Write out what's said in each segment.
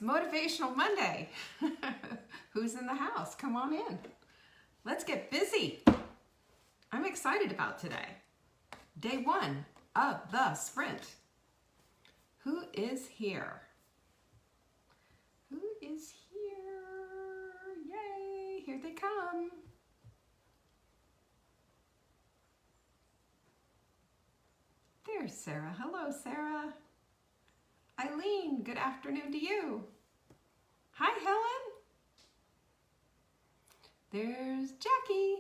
Motivational Monday. Who's in the house? Come on in. Let's get busy. I'm excited about today. Day one of the sprint. Who is here? Who is here? Yay, here they come. There's Sarah. Hello, Sarah. Eileen, good afternoon to you. Hi, Helen. There's Jackie.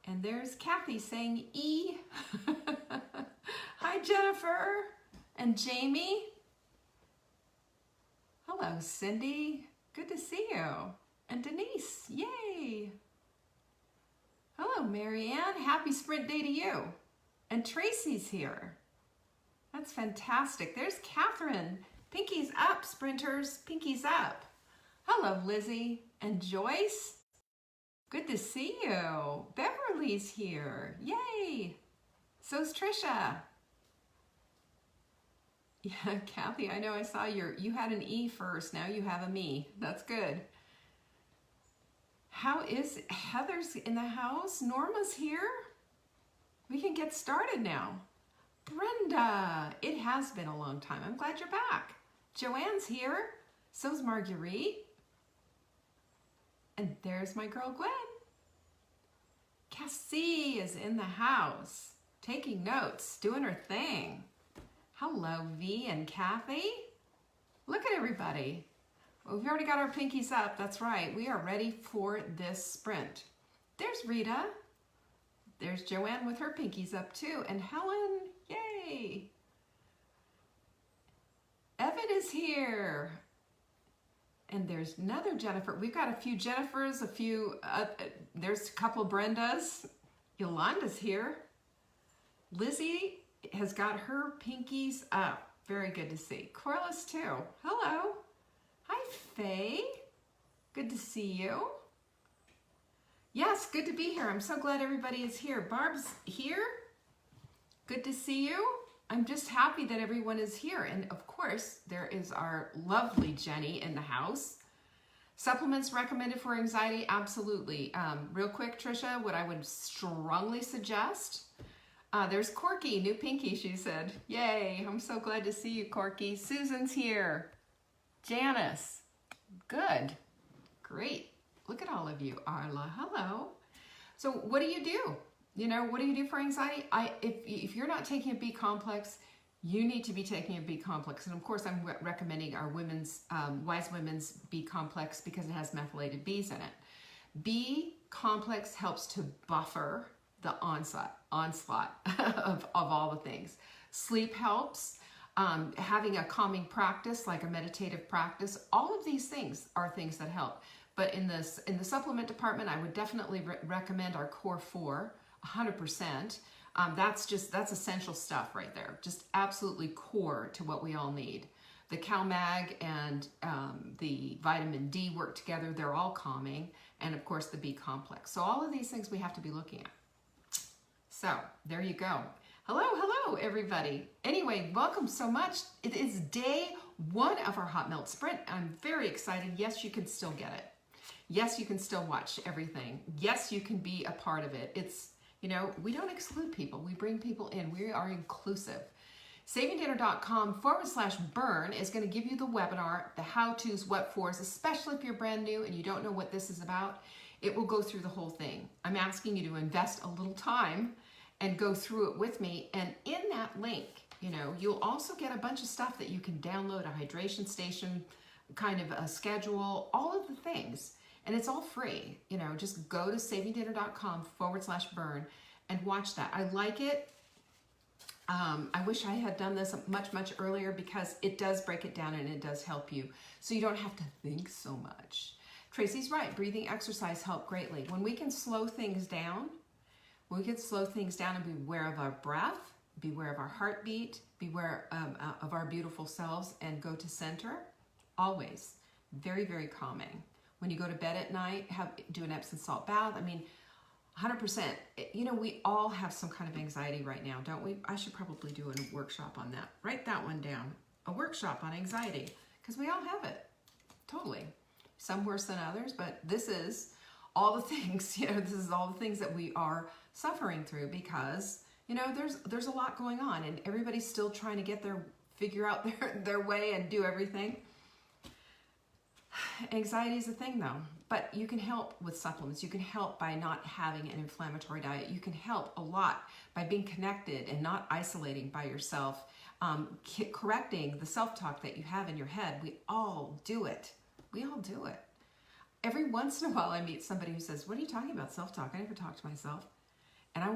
And there's Kathy saying E. Hi, Jennifer and Jamie. Hello, Cindy. Good to see you. And Denise, yay. Hello, Marianne. Happy sprint day to you. And Tracy's here. That's fantastic. There's Catherine. Pinkies up, sprinters. Pinkies up. Hello, Lizzie and Joyce. Good to see you. Beverly's here. Yay. So's Trisha. Yeah, Kathy, I know I saw you had an E first. Now you have a me. That's good. How is Heather's in the house? Norma's here. We can get started now. Brenda, it has been a long time. I'm glad you're back. Joanne's here. So's Marguerite. And there's my girl Gwen. Cassie is in the house, taking notes, doing her thing. Hello, V and Kathy. Look at everybody. Well, we've already got our pinkies up. That's right. We are ready for this sprint. There's Rita. There's Joanne with her pinkies up too. And Helen, yay. Evan is here. And there's another Jennifer. We've got a few Jennifers, there's a couple Brendas. Yolanda's here. Lizzie has got her pinkies up. Very good to see. Corliss too. Hello. Hi, Faye. Good to see you. Yes, good to be here. I'm so glad everybody is here. Barb's here. Good to see you. I'm just happy that everyone is here. And of course, there is our lovely Jenny in the house. Supplements recommended for anxiety? Absolutely. Real quick, Trisha, what I would strongly suggest. There's Corky, new pinky, she said. Yay, I'm so glad to see you, Corky. Susan's here. Janice, good, great. Look at all of you. Arla, hello. So what do you do? You know, what do you do for anxiety? If you're not taking a B complex, you need to be taking a B complex. And of course, I'm recommending our Wise Women's B complex because it has methylated Bs in it. B complex helps to buffer the onslaught of all the things. Sleep helps. Having a calming practice, like a meditative practice, all of these things are things that help. But in the supplement department, I would definitely recommend our Core 4, 100%. That's essential stuff right there. Just absolutely core to what we all need. The CalMag and the vitamin D work together. They're all calming. And of course the B complex. So all of these things we have to be looking at. So there you go. Hello, everybody. Anyway, welcome so much. It is day one of our Hot Melt Sprint. I'm very excited. Yes, you can still get it. Yes, you can still watch everything. Yes, you can be a part of it. It's, you know, we don't exclude people. We bring people in. We are inclusive. SavingDinner.com/burn is going to give you the webinar, the how-tos, what-fors, especially if you're brand new and you don't know what this is about. It will go through the whole thing. I'm asking you to invest a little time and go through it with me. And in that link, you know, you'll also get a bunch of stuff that you can download, a hydration station, kind of a schedule, all of the things. And it's all free. You know, just go to savingdinner.com/burn and watch that. I like it. I wish I had done this much earlier because it does break it down and it does help you. So you don't have to think so much. Tracy's right. Breathing exercise help greatly. When we can slow things down, and be aware of our breath, be aware of our heartbeat, be aware of our beautiful selves, and go to center, always. Very, very calming. When you go to bed at night, do an Epsom salt bath. I mean, 100%. You know, we all have some kind of anxiety right now, don't we? I should probably do a workshop on that. Write that one down. a workshop on anxiety, because we all have it, totally. Some worse than others, but this is all the things, this is all the things that we are suffering through because, there's a lot going on and everybody's still trying to figure out their way and do everything. Anxiety is a thing though, but you can help with supplements. You can help by not having an inflammatory diet. You can help a lot by being connected and not isolating by yourself, correcting the self-talk that you have in your head. We all do it. We all do it. Every once in a while I meet somebody who says, what are you talking about, self-talk? I never talk to myself. And I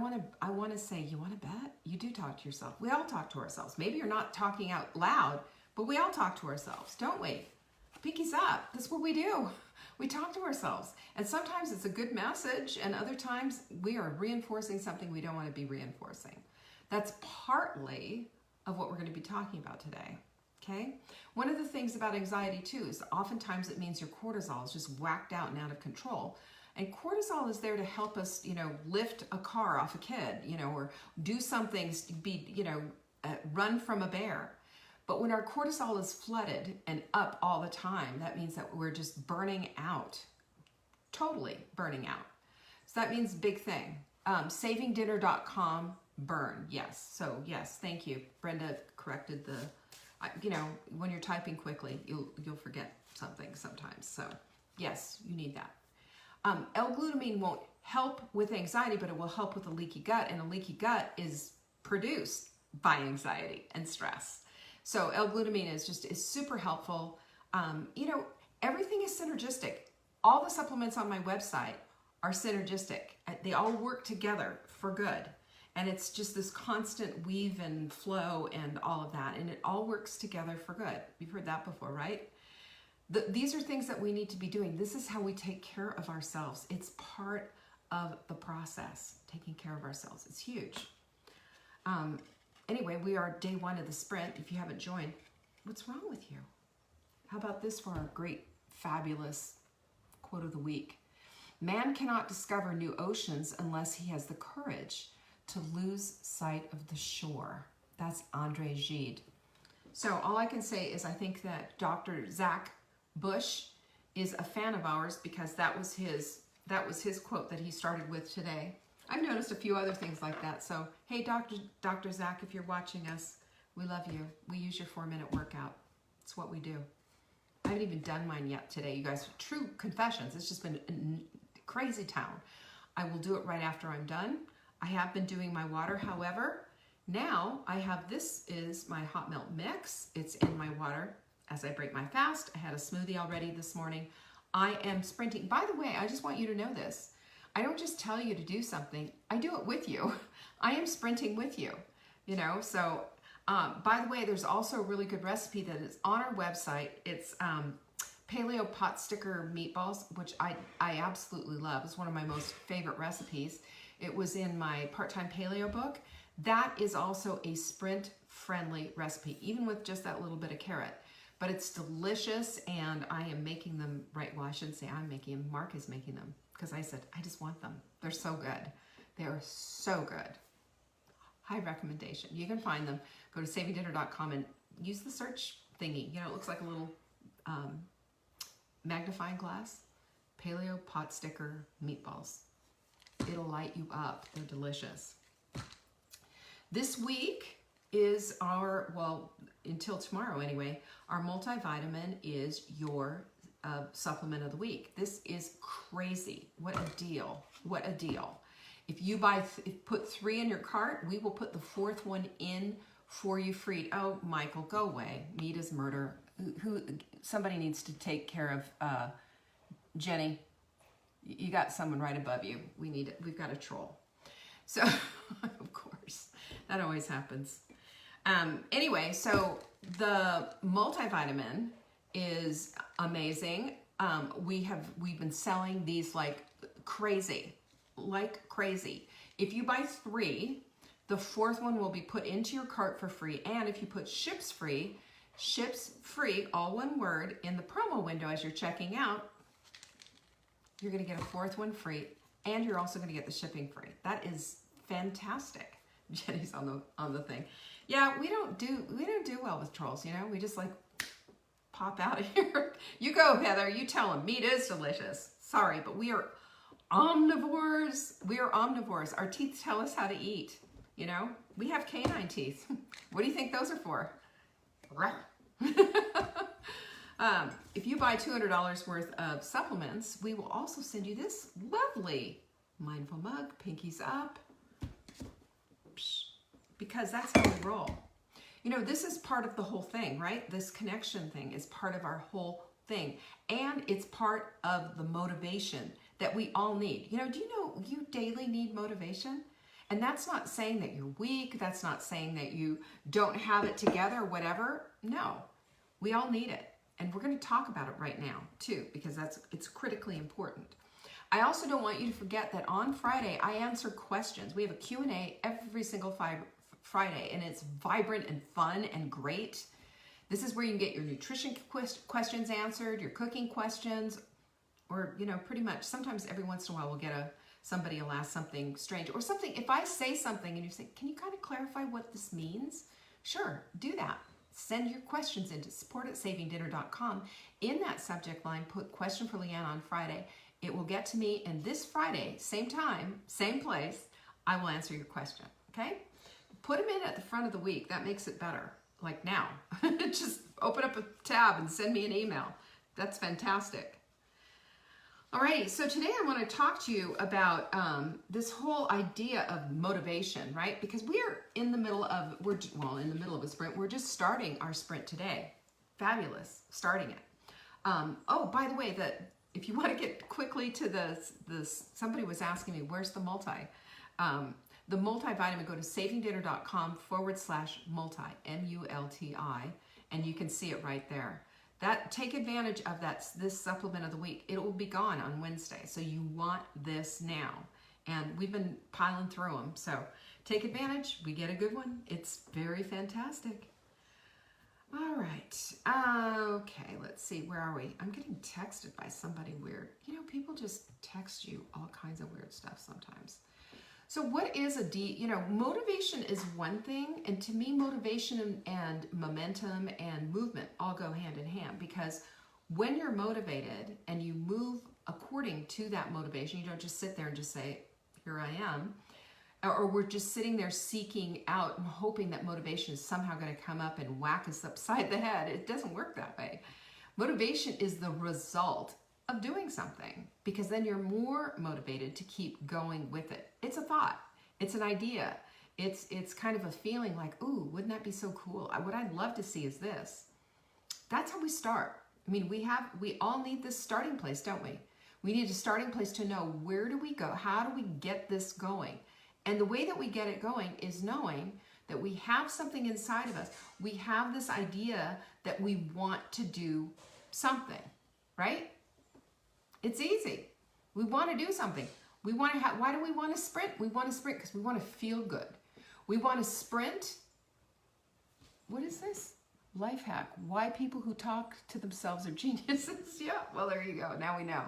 want to say, you want to bet? You do talk to yourself. We all talk to ourselves. Maybe you're not talking out loud, but we all talk to ourselves, don't we? Pinkies up. That's what we do. We talk to ourselves. And sometimes it's a good message, and other times we are reinforcing something we don't want to be reinforcing. That's partly of what we're going to be talking about today. Okay? One of the things about anxiety too is oftentimes it means your cortisol is just whacked out and out of control. And cortisol is there to help us, lift a car off a kid, or do something, run from a bear. But when our cortisol is flooded and up all the time, that means that we're just burning out, totally burning out. So that means big thing. Savingdinner.com, burn, yes. So yes, thank you. Brenda corrected when you're typing quickly, you'll forget something sometimes. So yes, you need that. L-glutamine won't help with anxiety, but it will help with a leaky gut, and a leaky gut is produced by anxiety and stress. So L-glutamine is super helpful. Everything is synergistic. All the supplements on my website are synergistic. They all work together for good. And it's just this constant weave and flow and all of that. And it all works together for good. You've heard that before, right? These are things that we need to be doing. This is how we take care of ourselves. It's part of the process, taking care of ourselves. It's huge. Anyway, we are day 1 of the sprint. If you haven't joined, what's wrong with you? How about this for our great, fabulous quote of the week? Man cannot discover new oceans unless he has the courage to lose sight of the shore. That's Andre Gide. So all I can say is I think that Dr. Zach Bush is a fan of ours because that was his quote that he started with today. I've noticed a few other things like that. So, hey, Dr. Zach, if you're watching us, we love you. We use your 4-minute workout. It's what we do. I haven't even done mine yet today, you guys. True confessions. It's just been a crazy town. I will do it right after I'm done. I have been doing my water. However, now this is my hot milk mix. It's in my water as I break my fast. I had a smoothie already this morning. I am sprinting. By the way, I just want you to know this. I don't just tell you to do something. I do it with you. I am sprinting with you, So, by the way, there's also a really good recipe that is on our website. It's paleo pot sticker meatballs, which I absolutely love. It's one of my most favorite recipes. It was in my part-time paleo book. That is also a sprint-friendly recipe, even with just that little bit of carrot. But it's delicious, and I am making them right. Well, I shouldn't say I'm making them. Mark is making them because I said, I just want them. They're so good. They are so good. High recommendation. You can find them. Go to savingdinner.com and use the search thingy. It looks like a little magnifying glass. Paleo pot sticker meatballs. It'll light you up. They're delicious. This week is until tomorrow anyway, our multivitamin is your supplement of the week. This is crazy. What a deal. What a deal. If you put 3 in your cart, we will put the 4th one in for you free. Oh, Michael, go away. Meat is murder. Somebody needs to take care of Jenny. You got someone right above you. We've got a troll. So, of course, that always happens. Anyway, so the multivitamin is amazing. We've been selling these like crazy. If you buy 3, the 4th one will be put into your cart for free. And if you put ships free, all one word, in the promo window as you're checking out, you're going to get a 4th one free, and you're also going to get the shipping free. That is fantastic. Jenny's on the thing. Yeah, we don't do well with trolls, you know? We just like pop out of here. You go, Heather. You tell them meat is delicious. Sorry, but we are omnivores. We are omnivores. Our teeth tell us how to eat, you know? We have canine teeth. What do you think those are for? If you buy $200 worth of supplements, we will also send you this lovely mindful mug, pinkies up, because that's how we roll. You know, this is part of the whole thing, right? This connection thing is part of our whole thing. And it's part of the motivation that we all need. You know, do you know you daily need motivation? And that's not saying that you're weak. That's not saying that you don't have it together or whatever. No, we all need it. And we're going to talk about it right now too, because it's critically important. I also don't want you to forget that on Friday, I answer questions. We have a Q&A every single Friday, and it's vibrant and fun and great. This is where you can get your nutrition questions answered, your cooking questions, or, you know, pretty much sometimes every once in a while we'll get somebody will ask something strange or something. If I say something and you say, can you kind of clarify what this means? Sure, do that. Send your questions into support@savingdinner.com. In that subject line, put question for Leanne on Friday. It will get to me, and this Friday, same time, same place, I will answer your question, okay? Put them in at the front of the week. That makes it better, like now. Just open up a tab and send me an email. That's fantastic. Alrighty, so today I want to talk to you about this whole idea of motivation, right? Because we're in the middle of, in the middle of a sprint. We're just starting our sprint today. Fabulous, starting it. Oh, by the way, if you want to get quickly to somebody was asking me, where's the multi? The multivitamin, go to savingdinner.com/multi, M-U-L-T-I, and you can see it right there. Take advantage of this supplement of the week. It will be gone on Wednesday, so you want this now. And we've been piling through them, so take advantage. We get a good one. It's very fantastic. All right. Okay, let's see. Where are we? I'm getting texted by somebody weird. You know, people just text you all kinds of weird stuff sometimes. So what is motivation is one thing, and to me, motivation and momentum and movement all go hand in hand, because when you're motivated and you move according to that motivation, you don't just sit there and just say, here I am, or we're just sitting there seeking out and hoping that motivation is somehow going to come up and whack us upside the head. It doesn't work that way. Motivation is the result of doing something, because then you're more motivated to keep going with it. It's a thought. It's an idea. It's kind of a feeling like, ooh, wouldn't that be so cool? What I'd love to see is this. That's how we start. I mean, we all need this starting place, don't we? We need a starting place to know, where do we go? How do we get this going? And the way that we get it going is knowing that we have something inside of us. We have this idea that we want to do something, right? It's easy. We want to do something. Why do we want to sprint? We want to sprint because we want to feel good. We want to sprint. What is this? Life hack. Why people who talk to themselves are geniuses. Yeah, well, there you go. Now we know.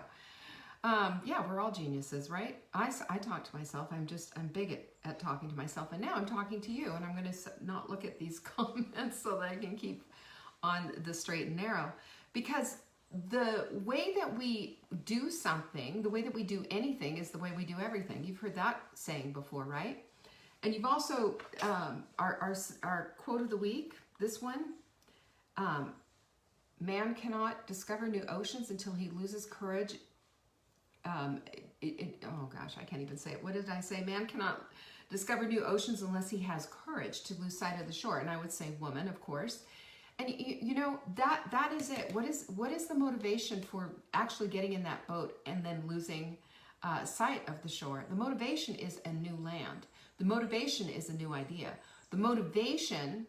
Yeah, we're all geniuses, right? I talk to myself. I'm big at talking to myself. And now I'm talking to you. And I'm going to not look at these comments so that I can keep on the straight and narrow. Because the way that we do something, the way that we do anything is the way we do everything. You've heard that saying before, right? And you've also, our quote of the week, this one, man cannot discover new oceans until he loses courage. Oh gosh, I can't even say it. What did I say? Man cannot discover new oceans unless he has courage to lose sight of the shore. And I would say woman, of course. And you know, that is it. What is the motivation for actually getting in that boat and then losing sight of the shore? The motivation is a new land. The motivation is a new idea. The motivation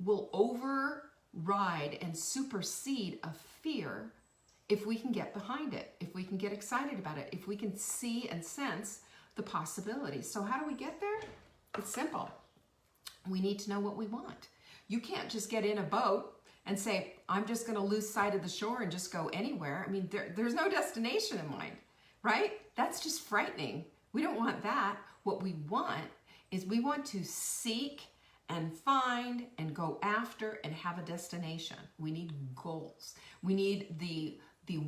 will override and supersede a fear if we can get behind it, if we can get excited about it, if we can see and sense the possibilities. So how do we get there? It's simple. We need to know what we want. You can't just get in a boat and say, I'm just going to lose sight of the shore and just go anywhere. I mean, there's no destination in mind, right? That's just frightening. We don't want that. What we want is we want to seek and find and go after and have a destination. We need goals. We need the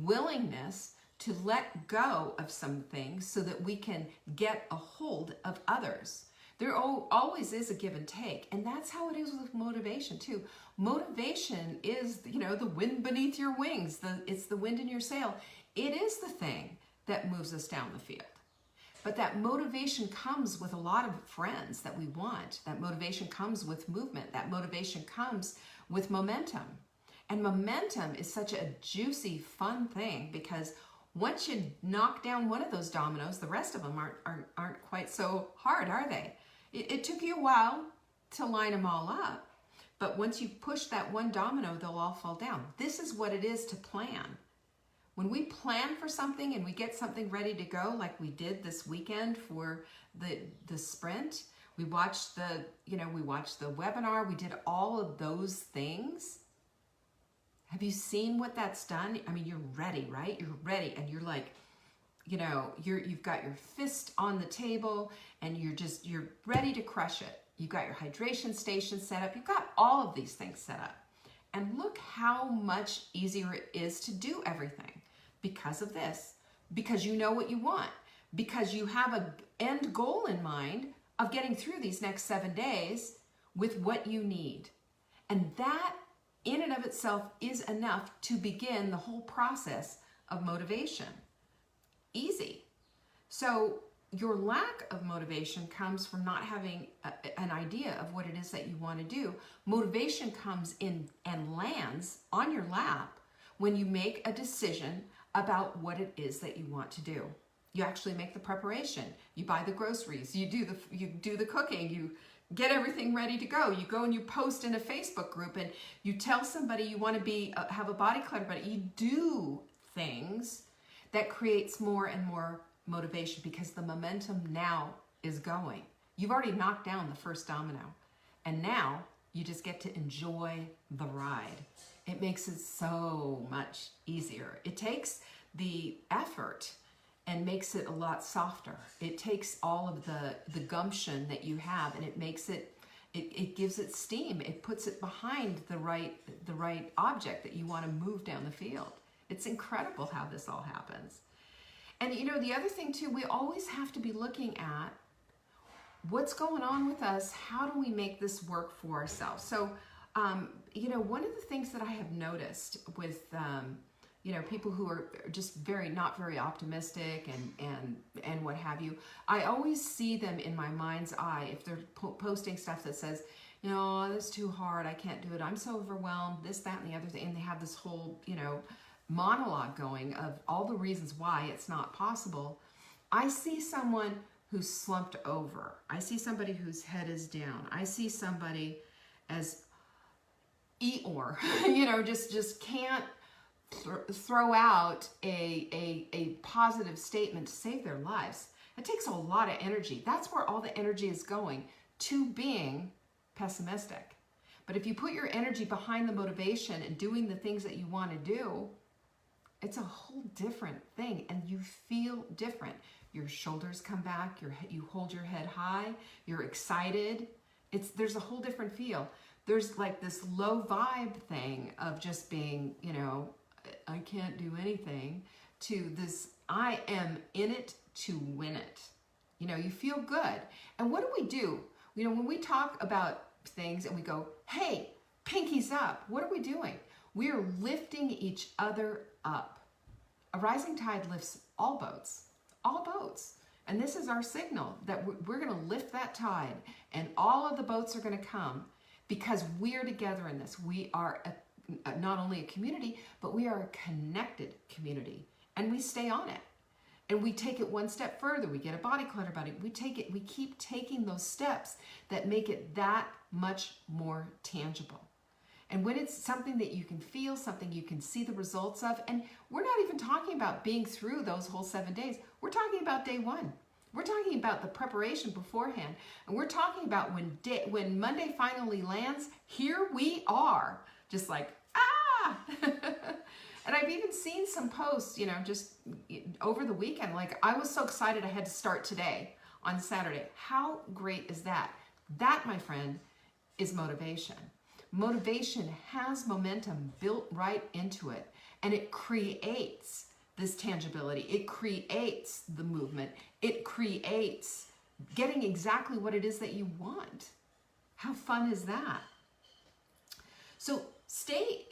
willingness to let go of some things so that we can get a hold of others. There always is a give and take, and that's how it is with motivation too. Motivation is, the wind beneath your wings. It's the wind in your sail. It is the thing that moves us down the field. But that motivation comes with a lot of friends that we want. That motivation comes with movement. That motivation comes with momentum. And momentum is such a juicy, fun thing, because once you knock down one of those dominoes, the rest of them aren't quite so hard, are they? It took you a while to line them all up, but once you push that one domino, they'll all fall down. This is what it is to plan. When we plan for something and we get something ready to go, like we did this weekend for the sprint, we watched the webinar, we did all of those things. Have you seen what that's done? I mean, you're ready, right? You're ready, and you're like, you've got your fist on the table, and you're ready to crush it. You've got your hydration station set up. You've got all of these things set up. And look how much easier it is to do everything because of this. Because you know what you want. Because you have an end goal in mind of getting through these next 7 days with what you need. And that in and of itself is enough to begin the whole process of motivation. Easy. So your lack of motivation comes from not having an idea of what it is that you want to do. Motivation comes in and lands on your lap when you make a decision about what it is that you want to do. You actually make the preparation. You buy the groceries. You do the cooking. You get everything ready to go. You go and you post in a Facebook group, and you tell somebody you want to have a body clutter buddy. You do things that creates more and more motivation, because the momentum now is going. You've already knocked down the first domino, and now you just get to enjoy the ride. It makes it so much easier. It takes the effort and makes it a lot softer. It takes all of the gumption that you have, and it makes it gives it steam. It puts it behind the right object that you want to move down the field. It's incredible how this all happens. And the other thing too, we always have to be looking at what's going on with us. How do we make this work for ourselves? So, one of the things that I have noticed with, people who are just not very optimistic and what have you, I always see them in my mind's eye if they're posting stuff that says, that's too hard, I can't do it, I'm so overwhelmed, this, that, and the other thing, and they have this whole, monologue going of all the reasons why it's not possible. I see someone who's slumped over. I see somebody whose head is down. I see somebody as Eeyore, just can't throw out a positive statement to save their lives. It takes a lot of energy. That's where all the energy is going, to being pessimistic. But if you put your energy behind the motivation and doing the things that you want to do, it's a whole different thing, and you feel different. Your shoulders come back, you hold your head high, you're excited. There's a whole different feel. There's like this low vibe thing of just being, I can't do anything, to this, I am in it to win it. You feel good. And what do? When we talk about things and we go, hey, pinkies up, what are we doing? We are lifting each other up. A rising tide lifts all boats, And this is our signal that we're going to lift that tide, and all of the boats are going to come because we're together in this. We are not only a community, but we are a connected community, and we stay on it. And we take it one step further. We get a body clutter buddy. We keep taking those steps that make it that much more tangible. And when it's something that you can feel, something you can see the results of, and we're not even talking about being through those whole 7 days. We're talking about day one. We're talking about the preparation beforehand. And we're talking about when Monday finally lands, here we are, just like, ah! And I've even seen some posts, just over the weekend, like, I was so excited I had to start today on Saturday. How great is that? That, my friend, is motivation. Motivation has momentum built right into it, and it creates this tangibility. It creates the movement. It creates getting exactly what it is that you want. How fun is that? So stay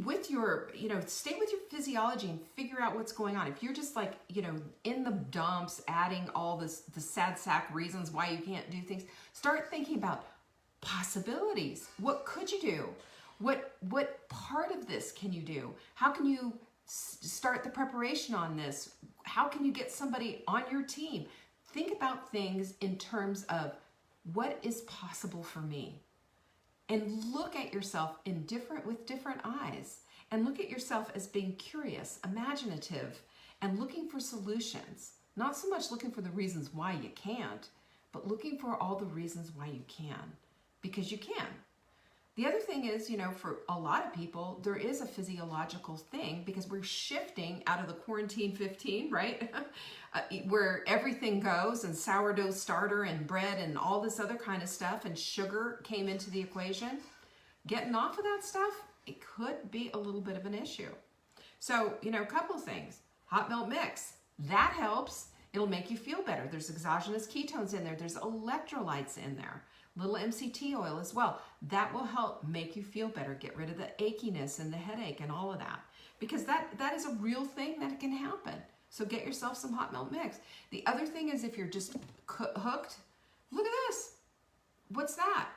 with your, stay with your physiology and figure out what's going on. If you're just like, in the dumps, adding all the sad sack reasons why you can't do things, start thinking about possibilities. What could you do? What part of this can you do? How can you start the preparation on this? How can you get somebody on your team? Think about things in terms of what is possible for me. And look at yourself with different eyes. And look at yourself as being curious, imaginative, and looking for solutions. Not so much looking for the reasons why you can't, but looking for all the reasons why you can. Because you can. The other thing is, for a lot of people, there is a physiological thing because we're shifting out of the quarantine 15, right? Where everything goes, and sourdough starter and bread and all this other kind of stuff, and sugar came into the equation. Getting off of that stuff, it could be a little bit of an issue. So, a couple things. Hot milk mix, that helps. It'll make you feel better. There's exogenous ketones in there. There's electrolytes in there. Little MCT oil as well. That will help make you feel better, get rid of the achiness and the headache and all of that. Because that is a real thing that can happen. So get yourself some hot milk mix. The other thing is, if you're just hooked, look at this. What's that?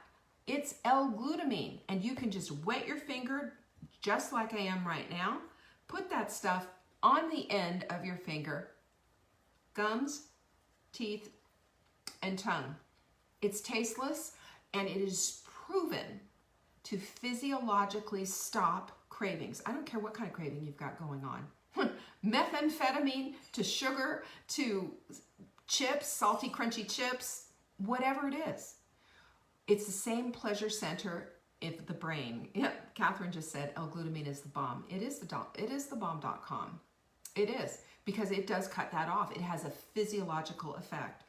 It's L-glutamine. And you can just wet your finger, just like I am right now. Put that stuff on the end of your finger, gums, teeth, and tongue. It's tasteless, and it is proven to physiologically stop cravings. I don't care what kind of craving you've got going on. Methamphetamine to sugar to chips, salty, crunchy chips, whatever it is. It's the same pleasure center in the brain. Yep, Catherine just said L-glutamine is the bomb. It is the bomb.com. It is, because it does cut that off. It has a physiological effect.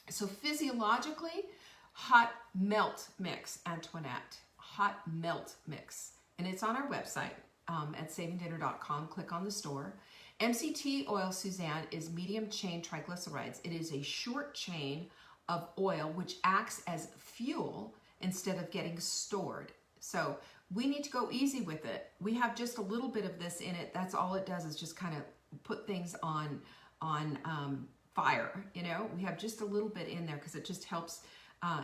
So physiologically, hot melt mix, Antoinette, hot melt mix. And it's on our website at savingdinner.com. Click on the store. MCT oil, Suzanne, is medium chain triglycerides. It is a short chain of oil which acts as fuel instead of getting stored. So we need to go easy with it. We have just a little bit of this in it. That's all it does, is just kind of put things on fire. We have just a little bit in there because it just helps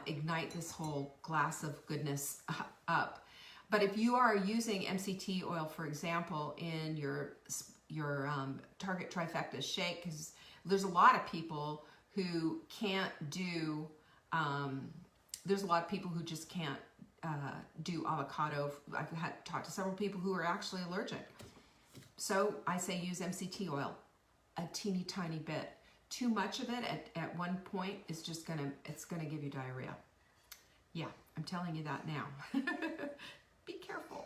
ignite this whole glass of goodness up. But if you are using MCT oil, for example, in your Target Trifecta shake, because there's a lot of people who can't do, there's a lot of people who just can't do avocado. I've talked to several people who are actually allergic. So I say use MCT oil, a teeny tiny bit. Too much of it at one point is just it's gonna give you diarrhea. Yeah, I'm telling you that now. Be careful.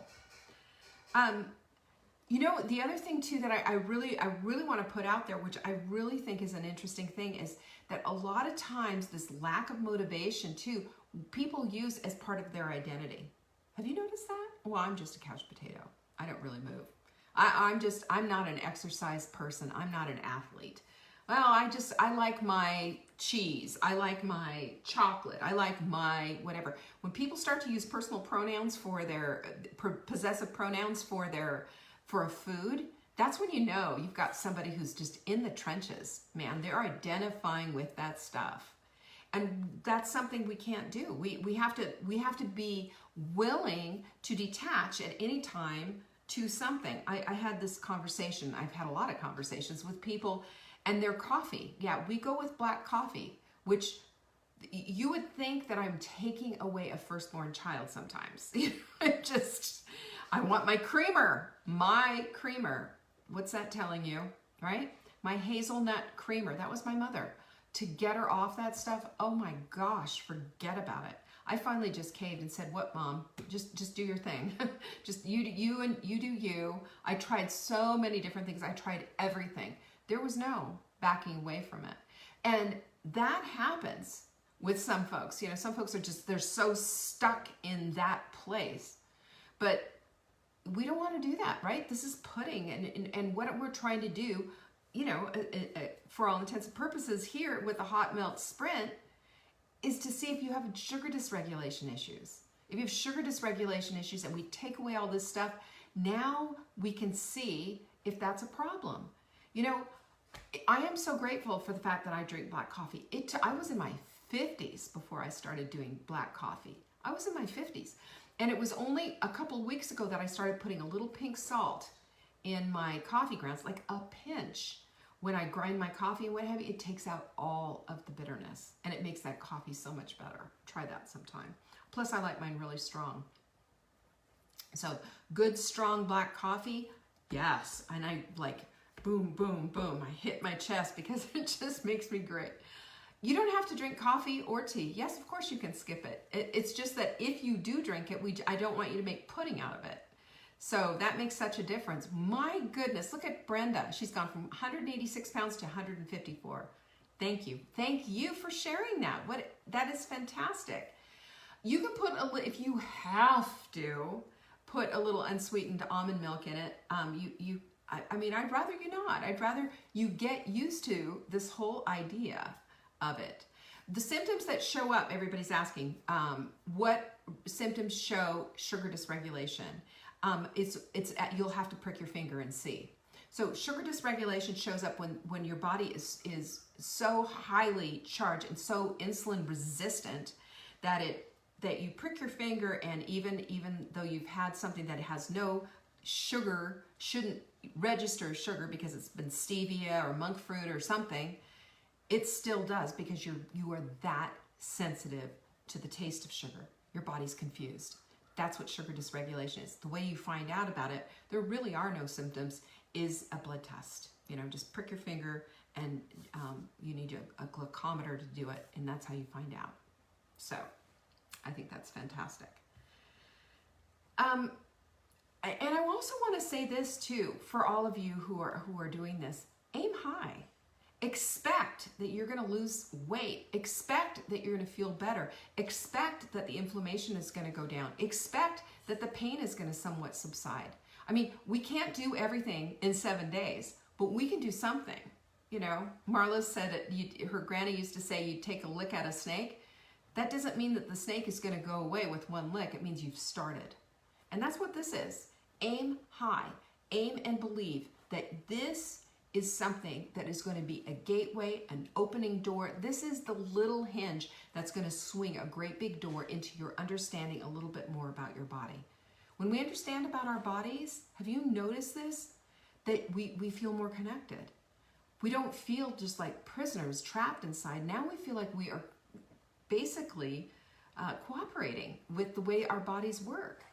The other thing too that I really want to put out there, which I really think is an interesting thing, is that a lot of times this lack of motivation too, people use as part of their identity. Have you noticed that? Well, I'm just a couch potato. I don't really move. I'm not an exercise person. I'm not an athlete. Well, I like my cheese. I like my chocolate. I like my whatever. When people start to use personal pronouns for their possessive pronouns for a food, that's when you know you've got somebody who's just in the trenches, man. They're identifying with that stuff. And that's something we can't do. We have to be willing to detach at any time to something. I had this conversation. I've had a lot of conversations with people and their coffee. Yeah, we go with black coffee, which you would think that I'm taking away a firstborn child sometimes. I want my creamer. What's that telling you, right? My hazelnut creamer. That was my mother. To get her off that stuff, oh my gosh, forget about it. I finally just caved and said, "What, Mom? Just do your thing. Just you do you." I tried so many different things. I tried everything. There was no backing away from it. And that happens with some folks. You know, some folks are just, they're so stuck in that place. But we don't want to do that, right? This is pudding, and what we're trying to do, you know, for all intents and purposes here with the hot melt sprint, is to see if you have sugar dysregulation issues. If you have sugar dysregulation issues and we take away all this stuff, now we can see if that's a problem. You know, I am so grateful for the fact that I drink black coffee. I was in my 50s before I started doing black coffee. I was in my 50s. And it was only a couple of weeks ago that I started putting a little pink salt in my coffee grounds, like a pinch. When I grind my coffee and what have you, it takes out all of the bitterness and it makes that coffee so much better. Try that sometime. Plus, I like mine really strong. So good, strong black coffee, yes. And I like boom, boom, boom. I hit my chest because it just makes me great. You don't have to drink coffee or tea. Yes, of course you can skip it. It's just that if you do drink it, I don't want you to make pudding out of it. So that makes such a difference. My goodness, look at Brenda. She's gone from 186 pounds to 154. Thank you. Thank you for sharing that. That is fantastic. You can put if you have to, put a little unsweetened almond milk in it. I mean, I'd rather you not. I'd rather you get used to this whole idea of it. The symptoms that show up, everybody's asking, what symptoms show sugar dysregulation? You'll have to prick your finger and see. So sugar dysregulation shows up when your body is so highly charged and so insulin resistant that you prick your finger, and even though you've had something that has no sugar, shouldn't register as sugar because it's been stevia or monk fruit or something, it still does, because you are that sensitive to the taste of sugar. Your body's confused. That's what sugar dysregulation is. The way you find out about it, there really are no symptoms, is a blood test. You know, just prick your finger, and you need a glucometer to do it, and that's how you find out. So I think that's fantastic. And I also want to say this too, for all of you who are doing this: aim high. Expect that you're going to lose weight. Expect that you're going to feel better. Expect that the inflammation is going to go down. Expect that the pain is going to somewhat subside. I mean, we can't do everything in 7 days, but we can do something. You know, Marla said her granny used to say, you take a lick at a snake. That doesn't mean that the snake is going to go away with one lick. It means you've started. And that's what this is. Aim high. Aim and believe that this is something that is going to be a gateway, an opening door. This is the little hinge that's going to swing a great big door into your understanding a little bit more about your body. When we understand about our bodies, have you noticed this? That we feel more connected. We don't feel just like prisoners trapped inside. Now we feel like we are basically cooperating with the way our bodies work.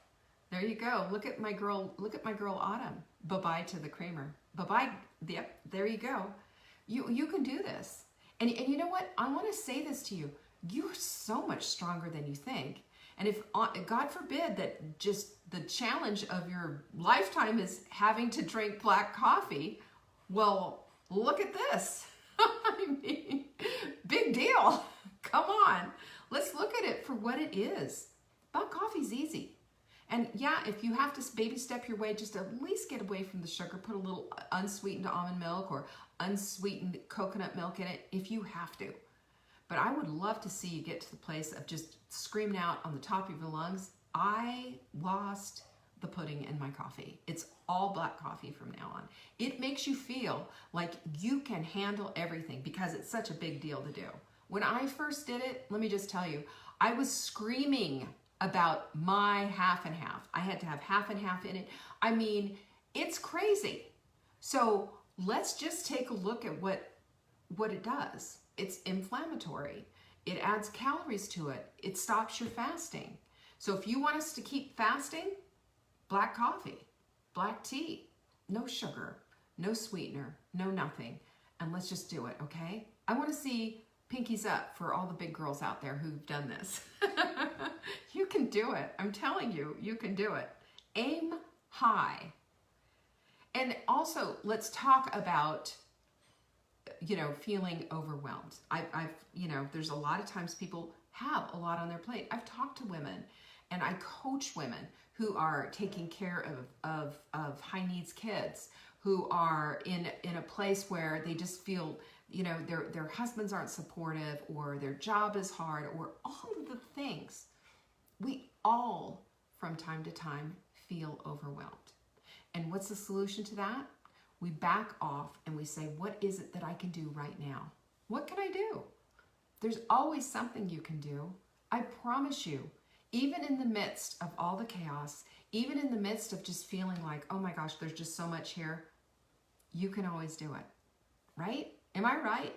There you go. Look at my girl Autumn. Bye-bye to the creamer. Bye-bye. Yep, there you go. You can do this. And you know what? I want to say this to you. You're so much stronger than you think. And if, God forbid, that just the challenge of your lifetime is having to drink black coffee, well, look at this. I mean, big deal. Come on. Let's look at it for what it is. Black coffee's easy. And yeah, if you have to baby step your way, just at least get away from the sugar. Put a little unsweetened almond milk or unsweetened coconut milk in it if you have to. But I would love to see you get to the place of just screaming out on the top of your lungs, I lost the pudding in my coffee. It's all black coffee from now on. It makes you feel like you can handle everything because it's such a big deal to do. When I first did it, let me just tell you, I was screaming about my half and half. I had to have half and half in it. I mean, it's crazy. So let's just take a look at what it does. It's inflammatory. It adds calories to it. It stops your fasting. So if you want us to keep fasting, black coffee, black tea, no sugar, no sweetener, no nothing. And let's just do it, okay? I want to see pinkies up for all the big girls out there who've done this. You can do it. I'm telling you, you can do it. Aim high. And also, let's talk about feeling overwhelmed. There's a lot of times people have a lot on their plate. I've talked to women and I coach women who are taking care of high needs kids, who are in a place where they just feel, their husbands aren't supportive, or their job is hard, or all of the things. We all, from time to time, feel overwhelmed. And what's the solution to that? We back off and we say, what is it that I can do right now? What can I do? There's always something you can do. I promise you, even in the midst of all the chaos, even in the midst of just feeling like, oh my gosh, there's just so much here, you can always do it, right? Am I right?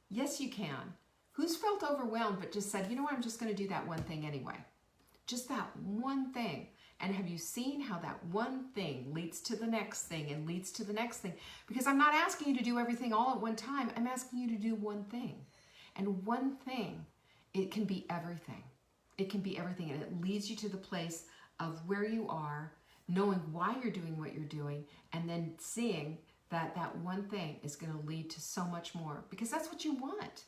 Yes, you can. Who's felt overwhelmed but just said, you know what, I'm just going to do that one thing anyway? Just that one thing. And have you seen how that one thing leads to the next thing and leads to the next thing? Because I'm not asking you to do everything all at one time. I'm asking you to do one thing. And one thing, it can be everything. It can be everything. And it leads you to the place of where you are, knowing why you're doing what you're doing, and then seeing that that one thing is going to lead to so much more, because that's what you want.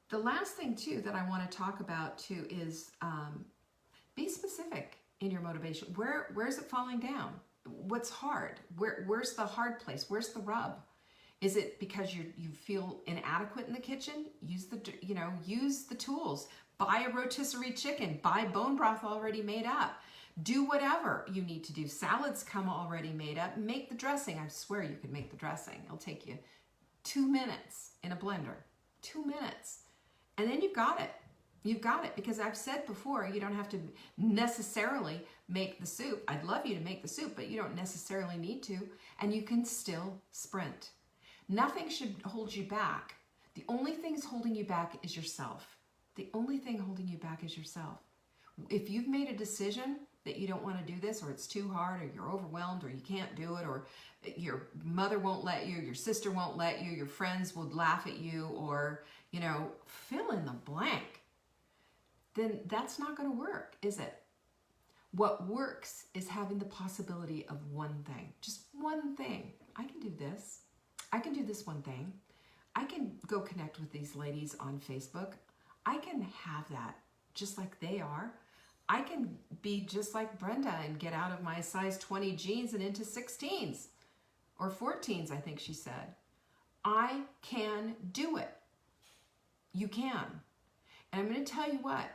The last thing too that I want to talk about too is be specific in your motivation. Where's it falling down? What's hard? Where's the hard place? Where's the rub? Is it because you feel inadequate in the kitchen? Use the tools. Buy a rotisserie chicken. Buy bone broth already made up. Do whatever you need to do. Salads come already made up. Make the dressing. I swear you can make the dressing. It'll take you 2 minutes in a blender. 2 minutes. And then you've got it. You've got it, because I've said before, you don't have to necessarily make the soup. I'd love you to make the soup, but you don't necessarily need to, and you can still sprint. Nothing should hold you back. The only thing holding you back is yourself. The only thing holding you back is yourself. If you've made a decision that you don't want to do this, or it's too hard, or you're overwhelmed, or you can't do it, or your mother won't let you, your sister won't let you, your friends would laugh at you, or, fill in the blank, then that's not going to work, is it? What works is having the possibility of one thing, just one thing. I can do this. I can do this one thing. I can go connect with these ladies on Facebook. I can have that just like they are. I can be just like Brenda and get out of my size 20 jeans and into 16s or 14s, I think she said. I can do it. You can. And I'm going to tell you what,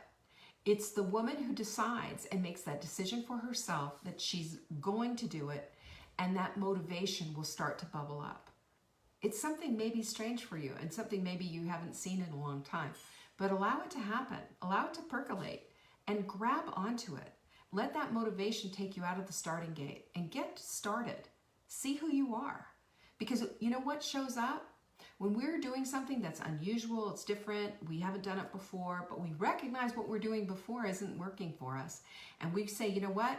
it's the woman who decides and makes that decision for herself that she's going to do it, and that motivation will start to bubble up. It's something maybe strange for you and something maybe you haven't seen in a long time, but allow it to happen. Allow it to percolate and grab onto it. Let that motivation take you out of the starting gate and get started. See who you are. Because you know what shows up? When we're doing something that's unusual, it's different, we haven't done it before, but we recognize what we're doing before isn't working for us. And we say, you know what?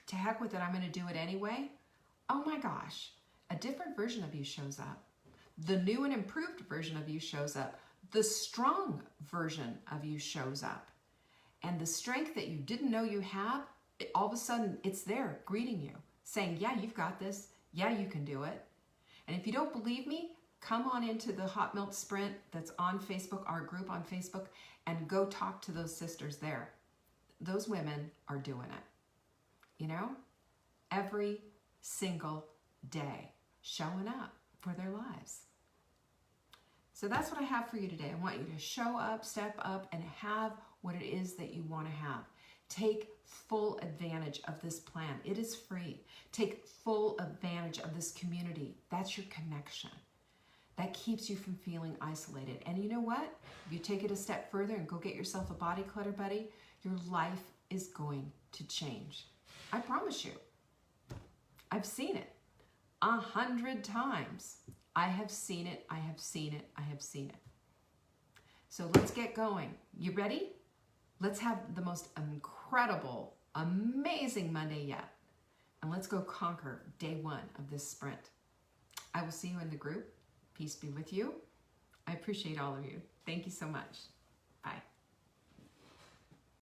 To heck with it, I'm going to do it anyway. Oh my gosh, a different version of you shows up. The new and improved version of you shows up. The strong version of you shows up. And the strength that you didn't know you have, all of a sudden it's there greeting you, saying, yeah, you've got this. Yeah, you can do it. And if you don't believe me, come on into the Hot Milk Sprint that's on Facebook, our group on Facebook, and go talk to those sisters there. Those women are doing it, every single day, showing up for their lives. So that's what I have for you today. I want you to show up, step up, and have what it is that you want to have. Take full advantage of this plan. It is free. Take full advantage of this community. That's your connection. That keeps you from feeling isolated. And you know what? If you take it a step further and go get yourself a body clutter buddy, your life is going to change. I promise you. I've seen it 100 times. I have seen it. I have seen it. I have seen it. So let's get going. You ready? Let's have the most incredible, amazing Monday yet. And let's go conquer day 1 of this sprint. I will see you in the group. Peace be with you. I appreciate all of you. Thank you so much. Bye.